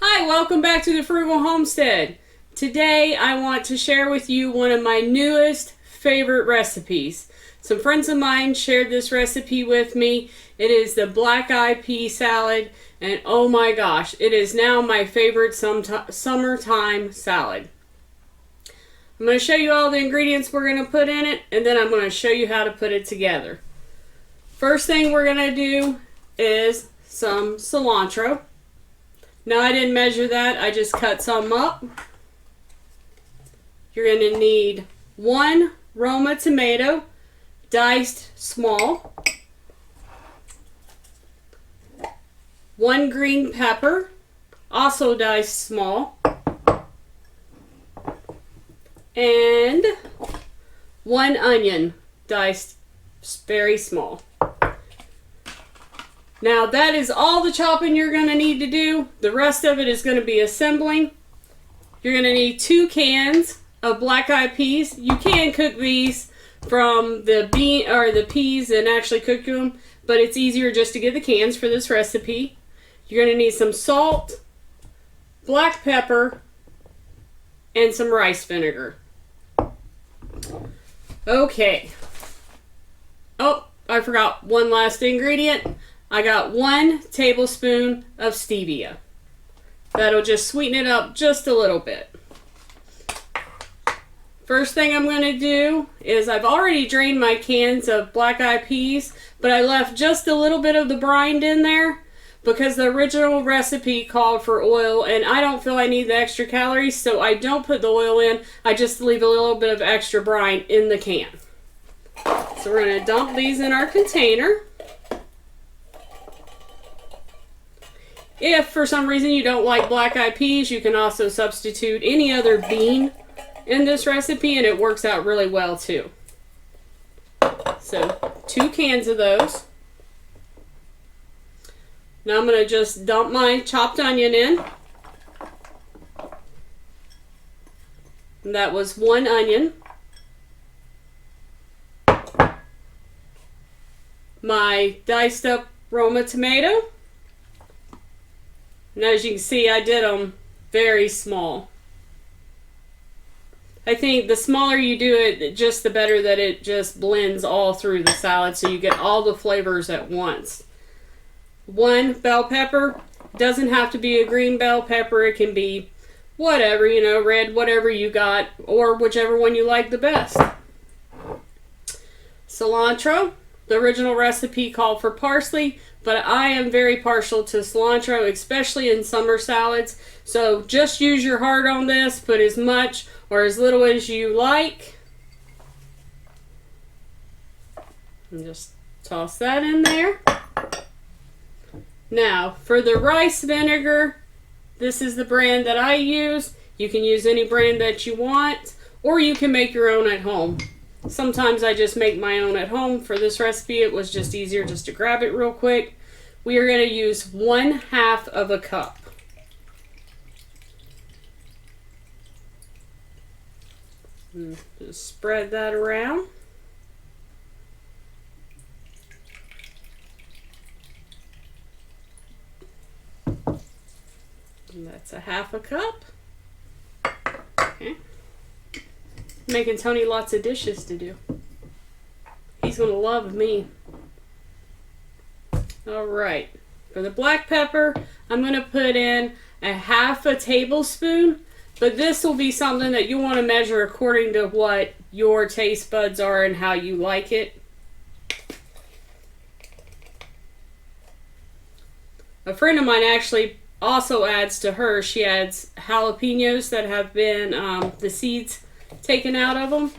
Hi, welcome back to the Frugal Homestead. Today I want to share with you one of my newest favorite recipes. Some friends of mine shared this recipe with me. It is the black-eyed pea salad, and oh my gosh, it is now my favorite summertime salad. I'm going to show you all the ingredients we're going to put in it, and then I'm going to show you how to put it together. First thing we're going to do is some cilantro. Now, I didn't measure that, I just cut some up. You're going to need 1 Roma tomato, diced small, 1 green pepper, also diced small, and 1 onion, diced very small. Now that is all the chopping you're going to need to do. The rest of it is going to be assembling. You're going to need 2 cans of black-eyed peas. You can cook these from the peas and actually cook them, but it's easier just to get the cans for this recipe. You're going to need some salt, black pepper, and some rice vinegar. Okay. Oh, I forgot one last ingredient. I got 1 tablespoon of stevia. That'll just sweeten it up just a little bit. First thing I'm going to do is I've already drained my cans of black-eyed peas, but I left just a little bit of the brine in there because the original recipe called for oil, and I don't feel I need the extra calories, so I don't put the oil in. I just leave a little bit of extra brine in the can. So we're going to dump these in our container. If for some reason you don't like black-eyed peas, you can also substitute any other bean in this recipe, and it works out really well too. So 2 cans of those. Now I'm going to just dump my chopped onion in. And that was 1 onion. My diced up Roma tomato. And as you can see, I did them very small. I think the smaller you do it, just the better that it just blends all through the salad, so you get all the flavors at once. 1 bell pepper. Doesn't have to be a green bell pepper. It can be whatever, you know, red, whatever you got, or whichever one you like the best. Cilantro. The original recipe called for parsley, but I am very partial to cilantro, especially in summer salads. So just use your heart on this. Put as much or as little as you like. And just toss that in there. Now, for the rice vinegar, this is the brand that I use. You can use any brand that you want, or you can make your own at home. Sometimes I just make my own at home. For this recipe, it was just easier just to grab it real quick. We are going to use 1/2 of a cup. And just spread that around. And that's 1/2 a cup. Okay. Making Tony lots of dishes to do. He's going to love me. Alright, for the black pepper, I'm going to put in 1/2 tablespoon, but this will be something that you want to measure according to what your taste buds are and how you like it. A friend of mine actually also adds to her, she adds jalapenos that have been the seeds taken out of them.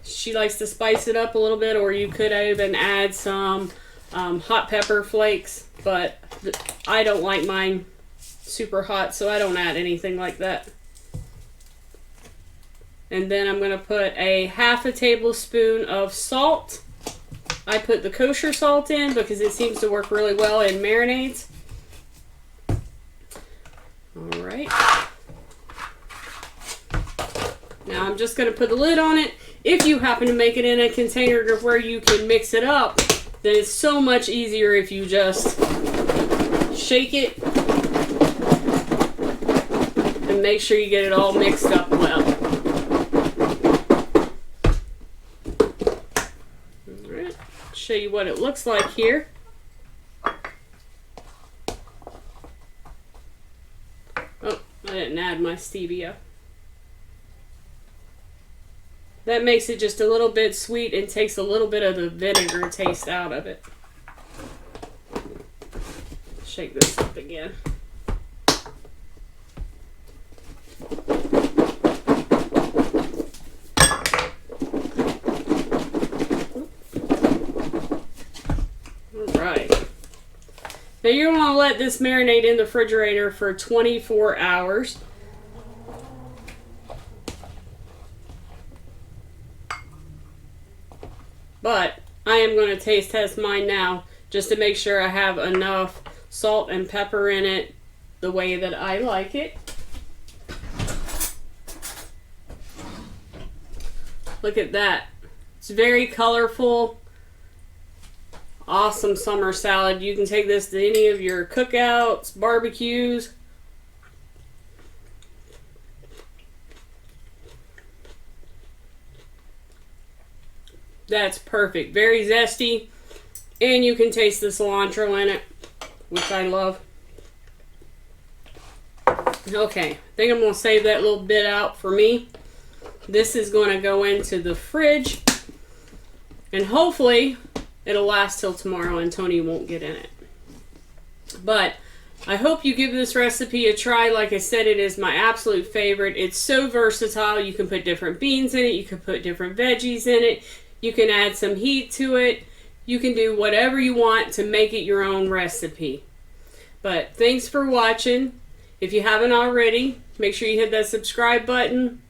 She likes to spice it up a little bit, or you could even add some hot pepper flakes, but I don't like mine super hot, so I don't add anything like that. And then I'm going to put 1/2 tablespoon of salt. I put the kosher salt in because it seems to work really well in marinades. Alright. Now Now I'm just going to put the lid on it. If you happen to make it in a container to where you can mix it up, then it's so much easier if you just shake it and make sure you get it all mixed up well. Alright, show you what it looks like here. Oh, I didn't add my stevia. That makes it just a little bit sweet and takes a little bit of the vinegar taste out of it. Shake this up again. Alright. Now you're going to let this marinate in the refrigerator for 24 hours. But I am going to taste test mine now just to make sure I have enough salt and pepper in it the way that I like it. Look at that. It's very colorful. Awesome summer salad. You can take this to any of your cookouts, barbecues. That's perfect. Very zesty. And you can taste the cilantro in it, which I love. Okay, I think I'm going to save that little bit out for me. This is going to go into the fridge. And hopefully it'll last till tomorrow and Tony won't get in it. But I hope you give this recipe a try. Like I said, it is my absolute favorite. It's so versatile. You can put different beans in it. You can put different veggies in it. You can add some heat to it. You can do whatever you want to make it your own recipe. But thanks for watching. If you haven't already, make sure you hit that subscribe button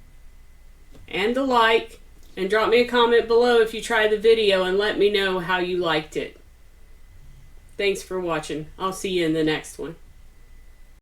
and the like. And drop me a comment below if you tried the video and let me know how you liked it. Thanks for watching. I'll see you in the next one.